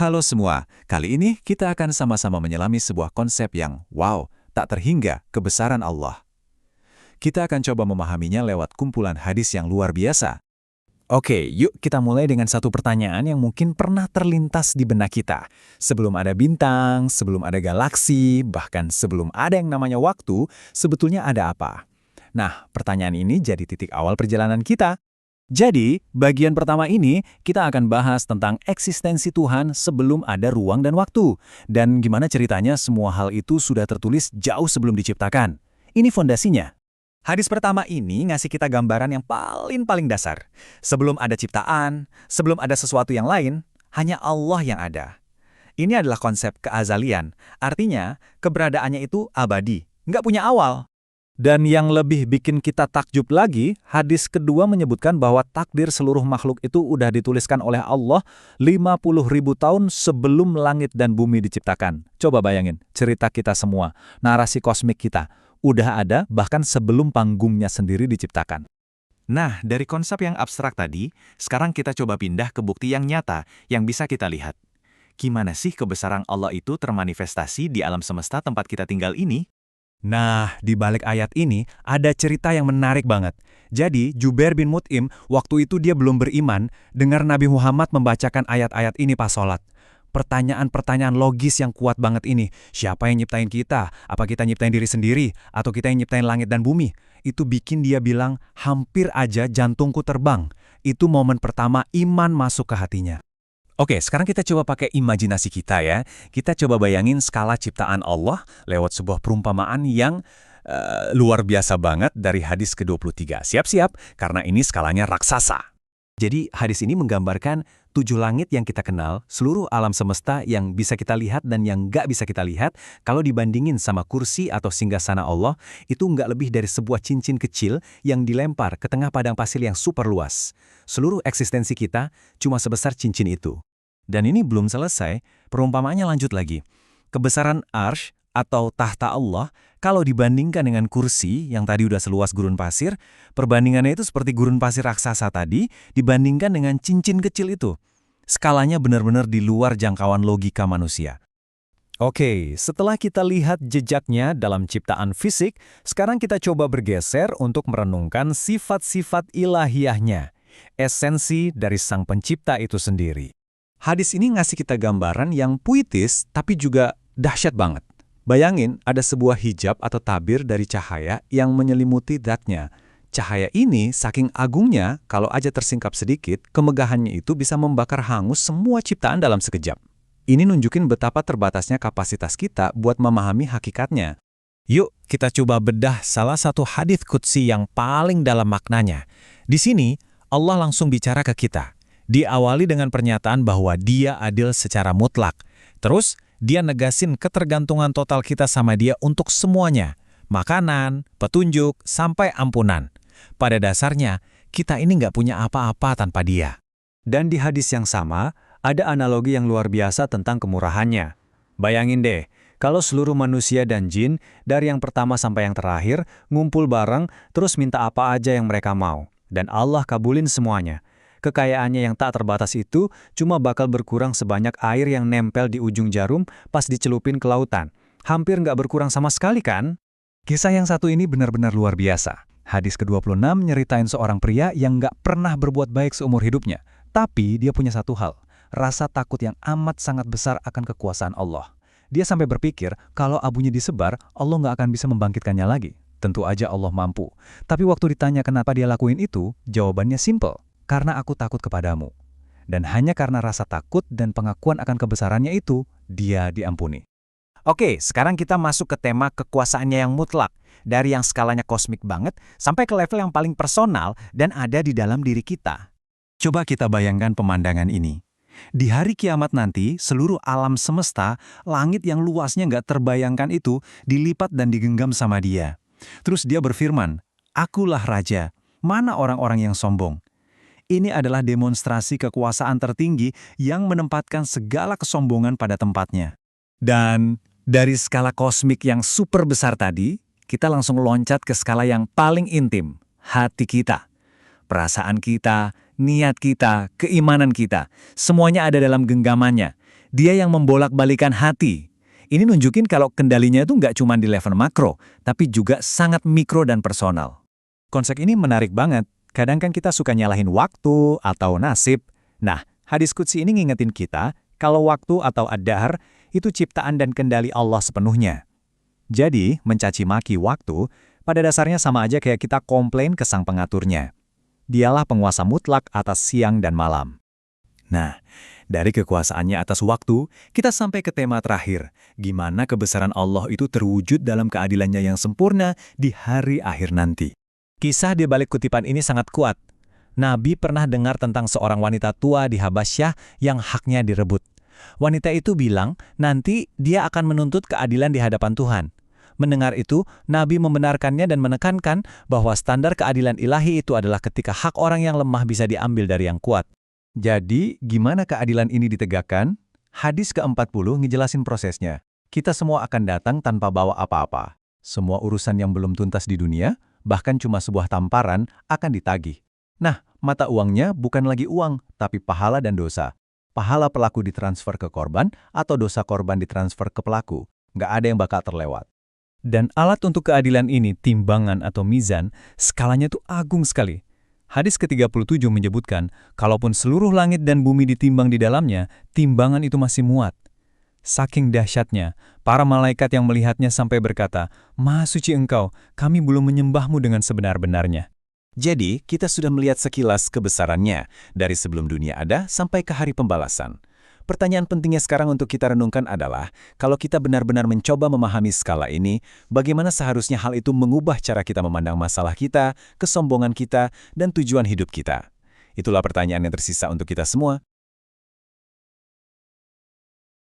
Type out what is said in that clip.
Halo semua, kali ini kita akan sama-sama menyelami sebuah konsep yang, wow, tak terhingga kebesaran Allah. Kita akan coba memahaminya lewat kumpulan hadis yang luar biasa. Oke, yuk kita mulai dengan satu pertanyaan yang mungkin pernah terlintas di benak kita. Sebelum ada bintang, sebelum ada galaksi, bahkan sebelum ada yang namanya waktu, sebetulnya ada apa? Nah, pertanyaan ini jadi titik awal perjalanan kita. Jadi, bagian pertama ini kita akan bahas tentang eksistensi Tuhan sebelum ada ruang dan waktu. Dan gimana ceritanya semua hal itu sudah tertulis jauh sebelum diciptakan. Ini fondasinya. Hadis pertama ini ngasih kita gambaran yang paling dasar. Sebelum ada ciptaan, sebelum ada sesuatu yang lain, hanya Allah yang ada. Ini adalah konsep keazalian. Artinya, keberadaannya itu abadi, nggak punya awal. Dan yang lebih bikin kita takjub lagi, hadis kedua menyebutkan bahwa takdir seluruh makhluk itu udah dituliskan oleh Allah 50.000 tahun sebelum langit dan bumi diciptakan. Coba bayangin, cerita kita semua, narasi kosmik kita, udah ada bahkan sebelum panggungnya sendiri diciptakan. Nah, dari konsep yang abstrak tadi, sekarang kita coba pindah ke bukti yang nyata yang bisa kita lihat. Gimana sih kebesaran Allah itu termanifestasi di alam semesta tempat kita tinggal ini? Nah, di balik ayat ini ada cerita yang menarik banget. Jadi, Jubair bin Mut'im, waktu itu dia belum beriman, dengar Nabi Muhammad membacakan ayat-ayat ini pas sholat. Pertanyaan-pertanyaan logis yang kuat banget ini. Siapa yang nyiptain kita? Apa kita nyiptain diri sendiri? Atau kita yang nyiptain langit dan bumi? Itu bikin dia bilang, hampir aja jantungku terbang. Itu momen pertama iman masuk ke hatinya. Oke, sekarang kita coba pakai imajinasi kita ya. Kita coba bayangin skala ciptaan Allah lewat sebuah perumpamaan yang luar biasa banget dari hadis ke-23. Siap-siap, karena ini skalanya raksasa. Jadi hadis ini menggambarkan 7 langit yang kita kenal, seluruh alam semesta yang bisa kita lihat dan yang nggak bisa kita lihat, kalau dibandingin sama kursi atau singgasana Allah, itu nggak lebih dari sebuah cincin kecil yang dilempar ke tengah padang pasir yang super luas. Seluruh eksistensi kita cuma sebesar cincin itu. Dan ini belum selesai, perumpamaannya lanjut lagi. Kebesaran arsy atau tahta Allah, kalau dibandingkan dengan kursi yang tadi udah seluas gurun pasir, perbandingannya itu seperti gurun pasir raksasa tadi dibandingkan dengan cincin kecil itu. Skalanya benar-benar di luar jangkauan logika manusia. Oke, setelah kita lihat jejaknya dalam ciptaan fisik, sekarang kita coba bergeser untuk merenungkan sifat-sifat ilahiyahnya, esensi dari sang pencipta itu sendiri. Hadis ini ngasih kita gambaran yang puitis tapi juga dahsyat banget. Bayangin ada sebuah hijab atau tabir dari cahaya yang menyelimuti zatnya. Cahaya ini saking agungnya, kalau aja tersingkap sedikit, kemegahannya itu bisa membakar hangus semua ciptaan dalam sekejap. Ini nunjukin betapa terbatasnya kapasitas kita buat memahami hakikatnya. Yuk, kita coba bedah salah satu hadits qudsi yang paling dalam maknanya. Di sini, Allah langsung bicara ke kita. Diawali dengan pernyataan bahwa dia adil secara mutlak. Terus, dia negasin ketergantungan total kita sama dia untuk semuanya. Makanan, petunjuk, sampai ampunan. Pada dasarnya, kita ini nggak punya apa-apa tanpa dia. Dan di hadis yang sama, ada analogi yang luar biasa tentang kemurahannya. Bayangin deh, kalau seluruh manusia dan jin, dari yang pertama sampai yang terakhir, ngumpul bareng, terus minta apa aja yang mereka mau. Dan Allah kabulin semuanya. Kekayaannya yang tak terbatas itu cuma bakal berkurang sebanyak air yang nempel di ujung jarum pas dicelupin ke lautan. Hampir nggak berkurang sama sekali kan? Kisah yang satu ini benar-benar luar biasa. Hadis ke-26 nyeritain seorang pria yang nggak pernah berbuat baik seumur hidupnya. Tapi dia punya satu hal, rasa takut yang amat sangat besar akan kekuasaan Allah. Dia sampai berpikir kalau abunya disebar, Allah nggak akan bisa membangkitkannya lagi. Tentu aja Allah mampu. Tapi waktu ditanya kenapa dia lakuin itu, jawabannya simple. Karena aku takut kepadamu. Dan hanya karena rasa takut dan pengakuan akan kebesarannya itu, dia diampuni. Oke, sekarang kita masuk ke tema kekuasaannya yang mutlak. Dari yang skalanya kosmik banget, sampai ke level yang paling personal dan ada di dalam diri kita. Coba kita bayangkan pemandangan ini. Di hari kiamat nanti, seluruh alam semesta, langit yang luasnya nggak terbayangkan itu, dilipat dan digenggam sama dia. Terus dia berfirman, "Akulah Raja, mana orang-orang yang sombong?" Ini adalah demonstrasi kekuasaan tertinggi yang menempatkan segala kesombongan pada tempatnya. Dan dari skala kosmik yang super besar tadi, kita langsung loncat ke skala yang paling intim, hati kita. Perasaan kita, niat kita, keimanan kita, semuanya ada dalam genggamannya. Dia yang membolak-balikan hati. Ini nunjukin kalau kendalinya itu nggak cuma di level makro, tapi juga sangat mikro dan personal. Konsep ini menarik banget. Kadang kan kita suka nyalahin waktu atau nasib. Nah, hadis qudsi ini ngingetin kita kalau waktu atau ad-dahr itu ciptaan dan kendali Allah sepenuhnya. Jadi, mencaci maki waktu pada dasarnya sama aja kayak kita komplain ke sang pengaturnya. Dialah penguasa mutlak atas siang dan malam. Nah, dari kekuasaannya atas waktu, kita sampai ke tema terakhir. Gimana kebesaran Allah itu terwujud dalam keadilannya yang sempurna di hari akhir nanti. Kisah di balik kutipan ini sangat kuat. Nabi pernah dengar tentang seorang wanita tua di Habasyah yang haknya direbut. Wanita itu bilang, nanti dia akan menuntut keadilan di hadapan Tuhan. Mendengar itu, Nabi membenarkannya dan menekankan bahwa standar keadilan ilahi itu adalah ketika hak orang yang lemah bisa diambil dari yang kuat. Jadi, gimana keadilan ini ditegakkan? Hadis ke-40 ngejelasin prosesnya. Kita semua akan datang tanpa bawa apa-apa. Semua urusan yang belum tuntas di dunia, bahkan cuma sebuah tamparan, akan ditagih. Nah, mata uangnya bukan lagi uang, tapi pahala dan dosa. Pahala pelaku ditransfer ke korban, atau dosa korban ditransfer ke pelaku. Nggak ada yang bakal terlewat. Dan alat untuk keadilan ini, timbangan atau mizan, skalanya tuh agung sekali. Hadis ke-37 menyebutkan, kalaupun seluruh langit dan bumi ditimbang di dalamnya, timbangan itu masih muat. Saking dahsyatnya, para malaikat yang melihatnya sampai berkata, Maha suci engkau, kami belum menyembahmu dengan sebenar-benarnya. Jadi, kita sudah melihat sekilas kebesarannya, dari sebelum dunia ada sampai ke hari pembalasan. Pertanyaan pentingnya sekarang untuk kita renungkan adalah, kalau kita benar-benar mencoba memahami skala ini, bagaimana seharusnya hal itu mengubah cara kita memandang masalah kita, kesombongan kita, dan tujuan hidup kita? Itulah pertanyaan yang tersisa untuk kita semua.